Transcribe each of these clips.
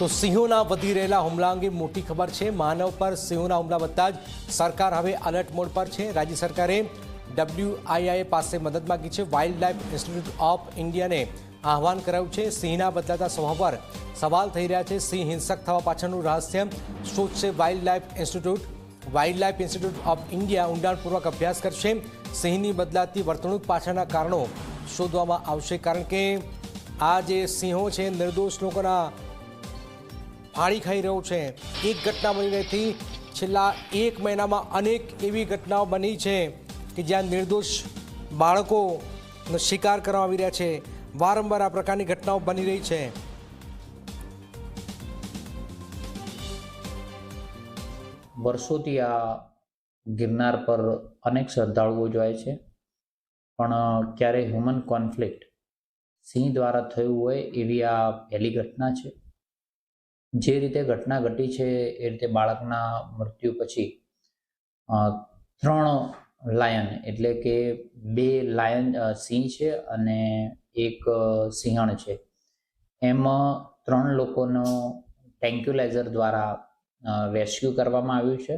તો સિંહોના વધી રહેલા હુમલા અંગે મોટી ખબર છે। માનવ પર સિંહોના હુમલા વધતા જ સરકાર હવે એલર્ટ મોડ પર છે। રાજ્ય સરકારે WIA પાસે મદદ માંગી છે। વાઇલ્ડ લાઇફ ઇન્સ્ટિટ્યૂટ ઓફ ઇન્ડિયાને આહવાન કરાયું છે। સિંહના બદલાતા સ્વભાવ પર સવાલ થઈ રહ્યા છે। સિંહ હિંસક થવા પાછળનું રહસ્ય શોધશે wild life institute. Wild life institute of India ઊંડાણપૂર્વક અભ્યાસ કરશે। સિંહની બદલાતી વર્તણૂક પાછળના કારણો શોધવામાં આવશે, કારણ કે આ જે સિંહો છે નિર્દોષ લોકોના ફાળી ખાઈ રહ્યો છે। એક ઘટના બની રહેતી છેલ્લા એક મહિનામાં અનેક એવી ઘટનાઓ બની છે કે જ્યાં નિર્દોષ બાળકોનો શિકાર કરવામાં આવી રહ્યા છે। વારંવાર આ પ્રકારની ઘટનાઓ બની રહી છે। વર્ષોથી આ ગિરનાર પર અનેક શ્રદ્ધાળુઓ જાય છે, પણ ક્યારેય હ્યુમન કોન્ફ્લિક્ટ સિંહ દ્વારા થયું હોય એવી આ પહેલી ઘટના છે। જે રીતે ઘટના ઘટી છે એ રીતે બાળકના મૃત્યુ પછી 3 લાયન એટલે કે 2 લાયન સિંહ છે અને એક સિંહણ છે, એમ 3 લોકોનો ટ્રેન્ક્યુલાઇઝર દ્વારા રેસ્ક્યુ કરવામાં આવ્યું છે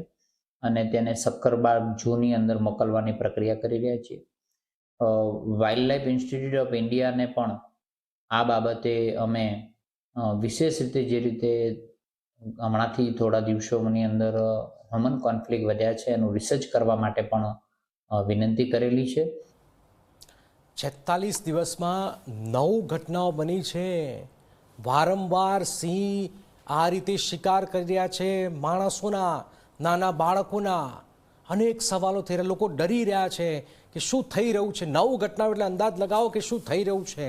અને તેને સક્કરબાગ ઝૂની અંદર મોકલવાની પ્રક્રિયા કરી રહ્યા છીએ। વાઇલ્ડ લાઇફ ઇન્સ્ટિટ્યૂટ ઓફ ઇન્ડિયાને પણ આ બાબતે અમે વિશેષ રીતે, જે રીતે હમણાંથી થોડા દિવસોની અંદર હ્યુમન કોન્ફ્લિક્ટ વધ્યા છે એનું રિસર્ચ કરવા માટે પણ વિનંતી કરેલી છે। 46 દિવસમાં 9 ઘટનાઓ બની છે। વારંવાર સિંહ આ રીતે શિકાર કરી રહ્યા છે માણસોના, નાના બાળકોના। અનેક સવાલો થઈ રહ્યા, લોકો ડરી રહ્યા છે કે શું થઈ રહ્યું છે। 9 ઘટનાઓ એટલે અંદાજ લગાવો કે શું થઈ રહ્યું છે।